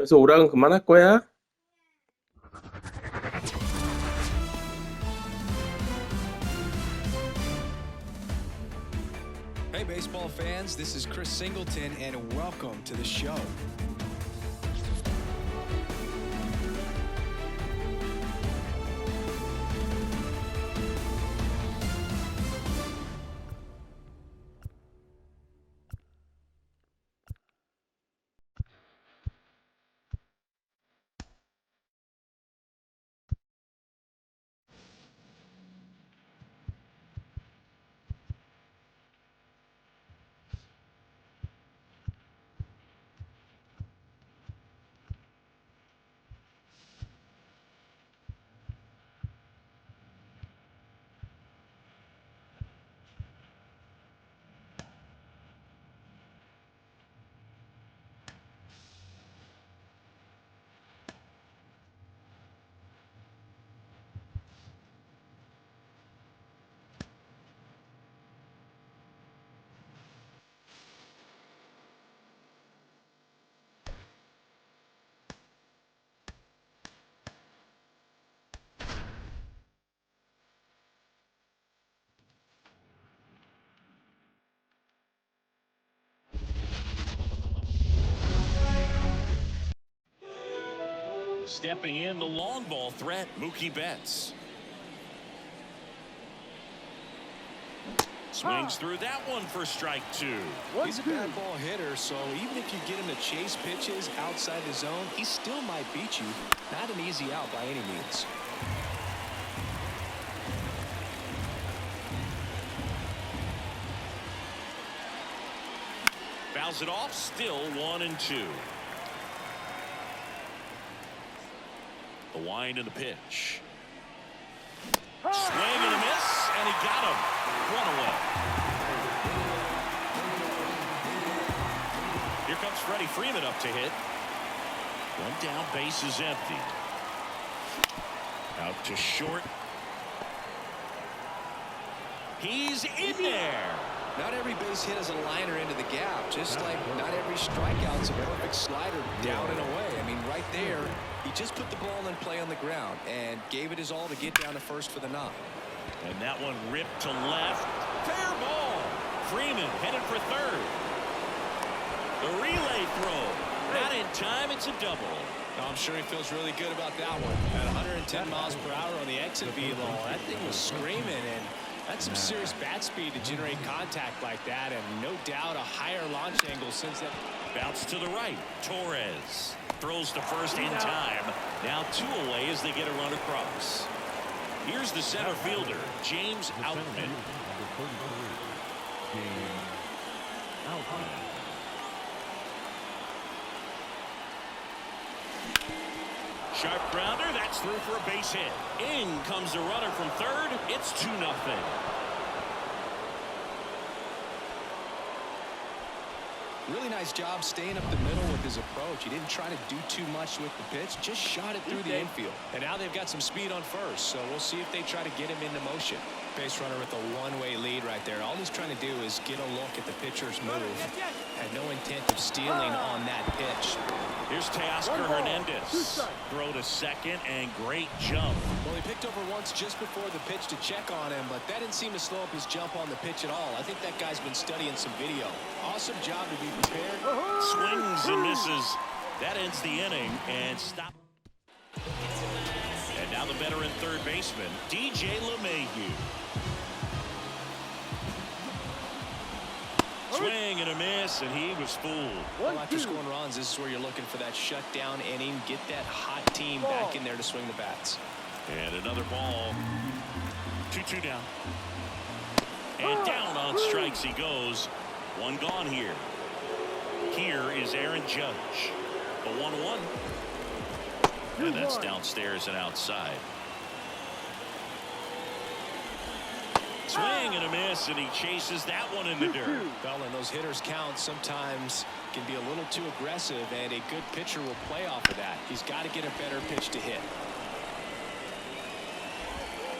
그래서 오락은 그만할 거야? Hey, baseball fans, this is Chris Singleton, and welcome to the show. Stepping in, the long ball threat, Mookie Betts. Swings through that one for strike two. He's a bad ball hitter, so even if you get him to chase pitches outside the zone, he still might beat you. Not an easy out by any means. Fouls it off, still 1-2. The wind and the pitch. Swing and a miss, and he got him. One away. Here comes Freddie Freeman up to hit. One down, base is empty. Out to short. He's in there. Not every base hit is a liner into the gap, just like not every strikeout's a perfect slider down and away. I mean, right there, he just put the ball in play on the ground and gave it his all to get down to first for the knock. And that one ripped to left. Fair ball. Freeman headed for third. The relay throw. Not in time. It's a double. I'm sure he feels really good about that one. At 110 miles per hour on the exit velo, that thing was screaming, and that's some serious bat speed to generate contact like that, and no doubt a higher launch angle since that. Bounce to the right. Torres throws to first in time. Now two away as they get a run across. Here's the center fielder, James Outman. Sharp grounder, that's through for a base hit. In comes the runner from third. It's 2-0. Really nice job staying up the middle with his approach. He didn't try to do too much with the pitch, just shot it through the infield. And now they've got some speed on first, so we'll see if they try to get him into motion. Base runner with a one-way lead right there. All he's trying to do is get a look at the pitcher's move. Had no intent of stealing on that pitch. Here's Teoscar Hernandez. Throw to second, and great jump. Well, he picked over once just before the pitch to check on him, but that didn't seem to slow up his jump on the pitch at all. I think that guy's been studying some video. Awesome job to be prepared. Swings and misses. That ends the inning, and stop. And now the veteran third baseman, DJ LeMahieu. Swing and a miss, and he was fooled. Well, after scoring runs, this is where you're looking for that shutdown inning. Get that hot team back in there to swing the bats. And another ball. 2-2 down. And down on strikes he goes. One gone here. Here is Aaron Judge. The 1-1. And that's downstairs and outside. Swing and a miss, and he chases that one in the dirt. Well, and those hitters count sometimes can be a little too aggressive, and a good pitcher will play off of that. He's got to get a better pitch to hit.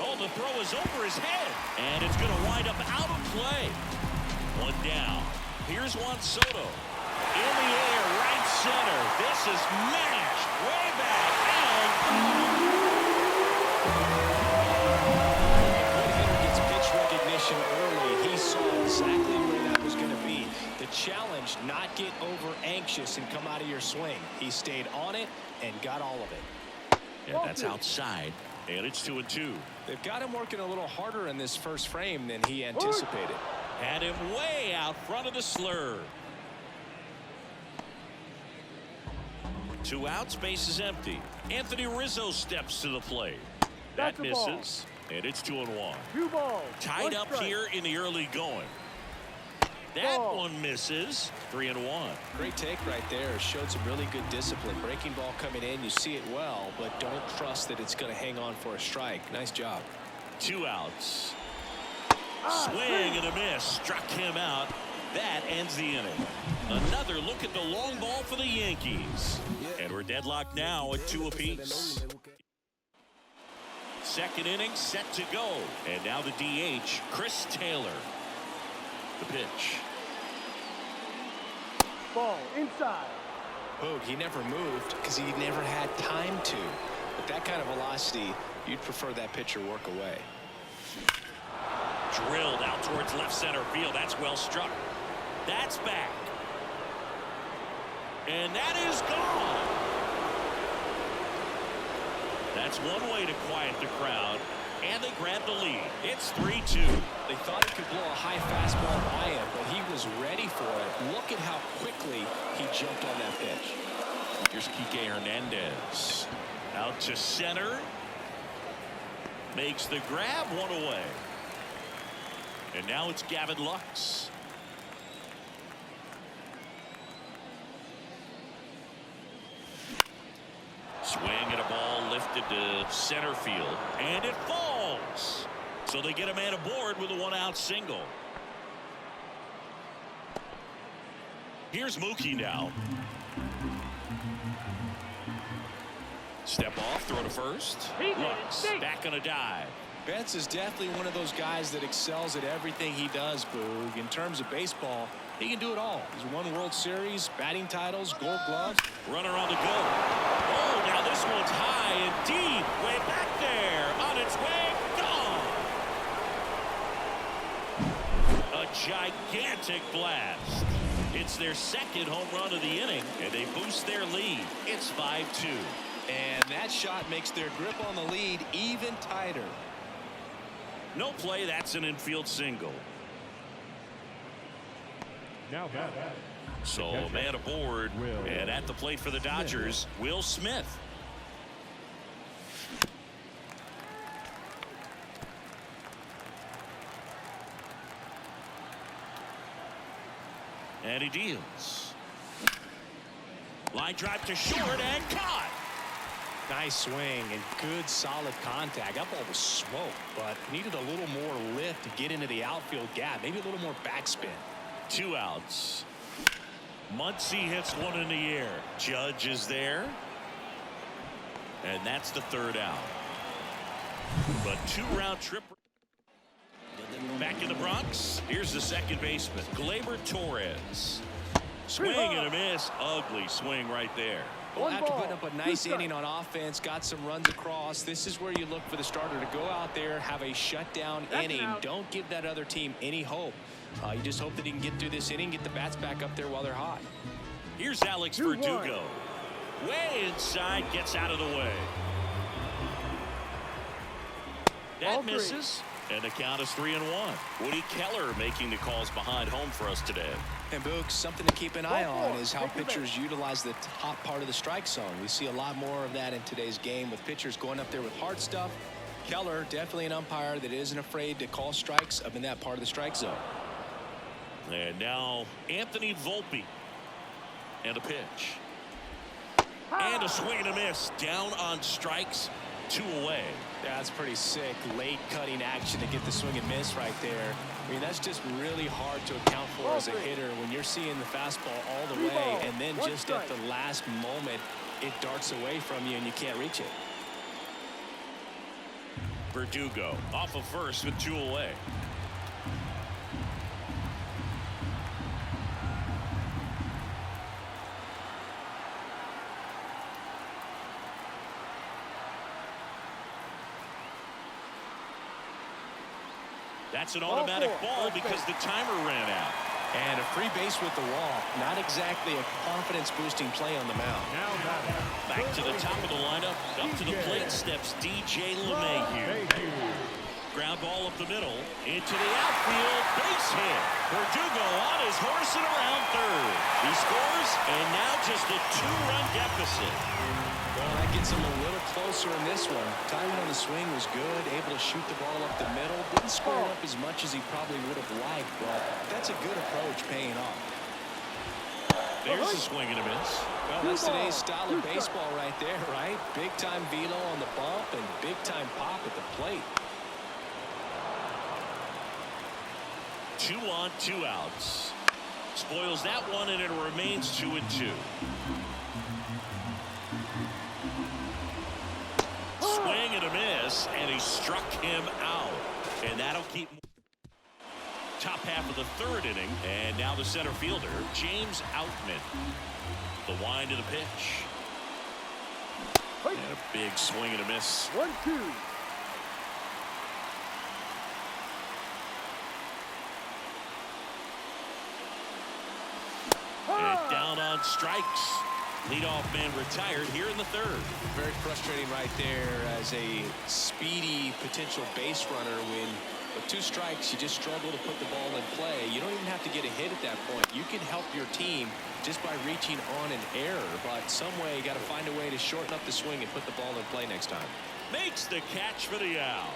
Oh, the throw is over his head, and it's going to wind up out of play. One down. Here's Juan Soto. In the air, right center. This is mashed way back. Good hitter gets pitch recognition early. He saw exactly where that was going to be. The challenge, not get over anxious and come out of your swing. He stayed on it and got all of it. And that's outside. And it's 2-2. They've got him working a little harder in this first frame than he anticipated. Had him way out front of the slur. 2 outs, base is empty. Anthony Rizzo steps to the plate. That misses. And it's 2-1. 2 balls. Tied up here in the early going. That one misses. 3-1. Great take right there. Showed some really good discipline. Breaking ball coming in. You see it well, but don't trust that it's going to hang on for a strike. Nice job. 2 outs. Swing and a miss. Struck him out. That ends the inning. Another look at the long ball for the Yankees. And we're deadlocked now at 2 apiece. Second inning set to go. And now the DH, Chris Taylor. The pitch. Ball inside. Boog, he never moved because he never had time to. With that kind of velocity, you'd prefer that pitcher work away. Drilled out towards left center field. That's well struck. That's back. And that is gone. That's one way to quiet the crowd. And they grab the lead. It's 3-2. They thought he could blow a high fastball by him, but he was ready for it. Look at how quickly he jumped on that pitch. Here's Kike Hernandez. Out to center. Makes the grab, 1 away. And now it's Gavin Lux. Swing and a ball lifted to center field. And it falls. So they get a man aboard with a 1-out single. Here's Mookie now. Step off, throw to first. Lux back on a dive. Betts is definitely one of those guys that excels at everything he does, Boog. In terms of baseball, he can do it all. He's won World Series, batting titles, Gold Gloves. Runner on the go. Oh, now this one's high and deep. Way back there. On its way. Gone. A gigantic blast. It's their second home run of the inning, and they boost their lead. It's 5-2. And that shot makes their grip on the lead even tighter. No play. That's an infield single. Now back. So man aboard, and at the plate for the Dodgers, Will Smith. And he deals. Line drive to short and caught. Nice swing and good solid contact. That ball was smoked, but needed a little more lift to get into the outfield gap. Maybe a little more backspin. 2 outs. Muncy hits one in the air. Judge is there. And that's the 3rd out. But 2-round trip. Back in the Bronx. Here's the second baseman, Gleyber Torres. Swing and a miss. Ugly swing right there. Well, after putting up a nice inning on offense, got some runs across, this is where you look for the starter to go out there, have a shutdown inning. Don't give that other team any hope. You just hope that he can get through this inning, get the bats back up there while they're hot. Here's Alex Verdugo. Way inside, gets out of the way. That misses. And the count is 3-1. Woody Keller making the calls behind home for us today. And Boog, something to keep an eye on is how pitchers utilize the top part of the strike zone. We see a lot more of that in today's game with pitchers going up there with hard stuff. Keller, definitely an umpire that isn't afraid to call strikes up in that part of the strike zone. And now Anthony Volpe. And a pitch. And a swing and a miss. Down on strikes. 2 away. That's pretty sick. Late cutting action to get the swing and miss right there. I mean, that's just really hard to account for as a hitter when you're seeing the fastball all the way, and then just at the last moment, it darts away from you and you can't reach it. Verdugo off of first with 2 away. That's an automatic ball because the timer ran out. And a free base with the wall. Not exactly a confidence-boosting play on the mound. Now batting. Back to the top of the lineup. Up to the plate steps DJ LeMahieu. Ground ball up the middle. Into the outfield. Base hit. Verdugo on his horse and around third. He scores, and now just a 2-run deficit. Well, that gets him a little closer in this one. Timing on the swing was good. Able to shoot the ball up the middle. Didn't square it up as much as he probably would have liked, but that's a good approach paying off. There's a swing and a miss. Well, that's today's style of baseball right there, right? Big-time velo on the bump and big-time pop at the plate. 2 on, 2 outs. Spoils that one, and it remains 2-2. Swing and a miss, and he struck him out. And that'll keep top half of the 3rd inning. And now the center fielder, James Outman. The wind of the pitch. And a big swing and a miss. 1-2. And down on strikes. Leadoff man retired here in the 3rd. Very frustrating right there as a speedy potential base runner when with 2 strikes you just struggle to put the ball in play. You don't even have to get a hit at that point. You can help your team just by reaching on an error, but some way you got to find a way to shorten up the swing and put the ball in play next time. Makes the catch for the out.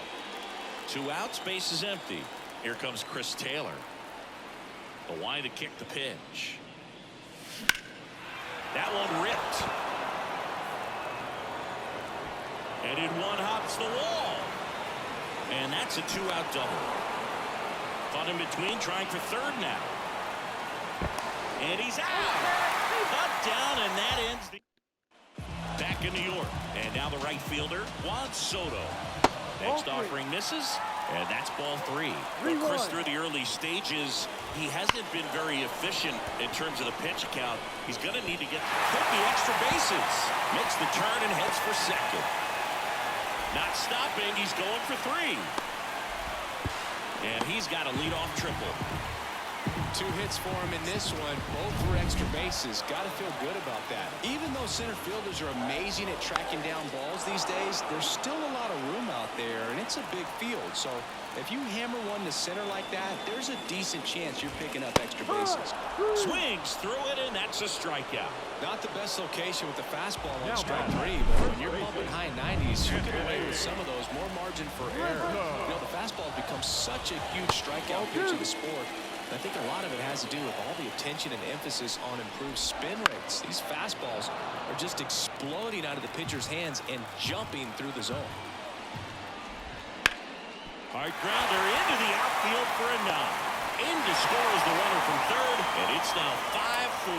2 outs, base is empty. Here comes Chris Taylor. The wind to kick the pitch. That one ripped. And in one hops the wall. And that's a 2-out double. Caught in between, trying for 3rd now. And he's out. Cut down, and that ends the... Back in New York. And now the right fielder, Juan Soto. Next offering misses, and that's ball 3. Well, Chris, through the early stages, he hasn't been very efficient in terms of the pitch count. He's going to need to hit the extra bases. Makes the turn and heads for 2nd. Not stopping, he's going for 3. And he's got a leadoff triple. 2 hits for him in this one, both for extra bases. Got to feel good about that. Even though center fielders are amazing at tracking down balls these days, there's still a lot of room out there, and it's a big field. So if you hammer one to center like that, there's a decent chance you're picking up extra bases. Swings through it, and that's a strikeout. Not the best location with the fastball on strike 3, but when you're pumping high 90s, you get away with some of those. More margin for error. You know, the fastball has become such a huge strikeout pitch in the sport. I think a lot of it has to do with all the attention and emphasis on improved spin rates. These fastballs are just exploding out of the pitcher's hands and jumping through the zone. Hard grounder into the outfield for a knock. In to score is the runner from 3rd, and it's now 5-4.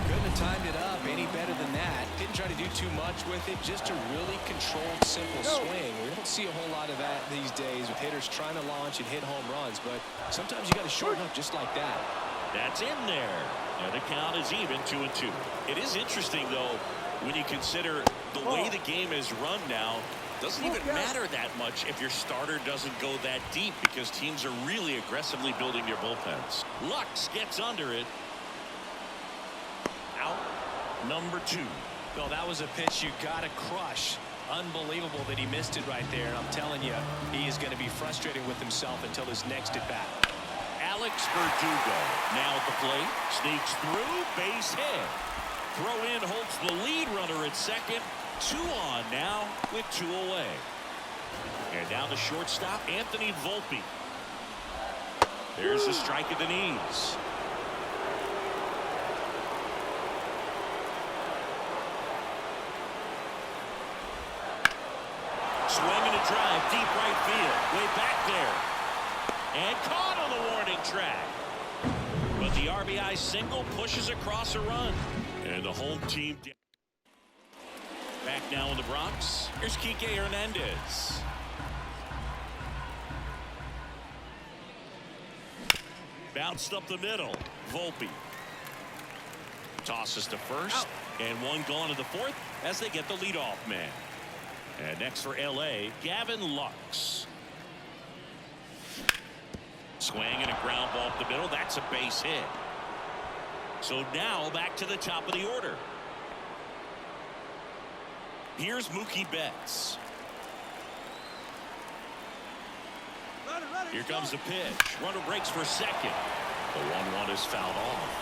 Couldn't have timed it up any better than that. Didn't try to do too much with it. Just a really controlled, simple swing. We don't see a whole lot of that these days with hitters trying to launch and hit home runs, but sometimes you got to shorten up just like that. That's in there. And the count is even, 2-2. It is interesting, though, when you consider the way the game is run now. Doesn't even matter that much if your starter doesn't go that deep because teams are really aggressively building their bullpens. Lux gets under it. Out number 2. Well, that was a pitch you got to crush. Unbelievable that he missed it right there. And I'm telling you, he is going to be frustrated with himself until his next at bat. Alex Verdugo now at the plate. Sneaks through, base hit. Throw in holds the lead runner at 2nd. 2 on now with 2 away. And now the shortstop, Anthony Volpe. There's a strike at the knees. Swing and a drive, deep right field. Way back there. And caught on the warning track. But the RBI single pushes across a run. And the home team back now in the Bronx. Here's Kike Hernandez. Bounced up the middle. Volpe tosses to first. And 1 gone to the 4th as they get the leadoff man. And next for LA, Gavin Lux. Swing and a ground ball up the middle. That's a base hit. So now back to the top of the order. Here's Mookie Betts. Here comes the pitch. Runner breaks for second. The 1-1 is fouled off.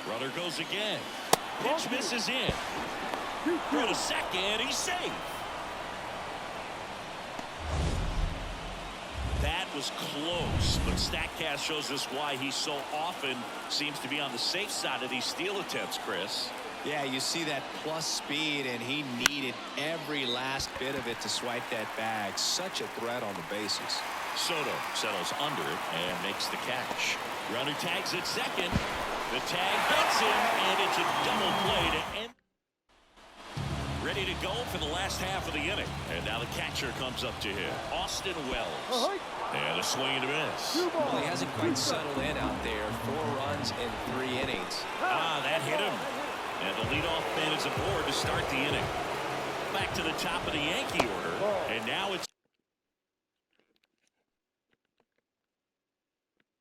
Runner goes again. Pitch misses in. Throw to second. He's safe. That was close, but StatCast shows us why he so often seems to be on the safe side of these steal attempts, Chris. Yeah, you see that plus speed, and he needed every last bit of it to swipe that bag. Such a threat on the bases. Soto settles under it and makes the catch. Runner tags at second. The tag gets him, and it's a double play to end. Ready to go for the last half of the inning. And now the catcher comes up to him, Austin Wells. And a swing and a miss. Well, he hasn't quite settled in out there. 4 runs in 3 innings. That hit him. And the leadoff man is aboard to start the inning. Back to the top of the Yankee order. And now it's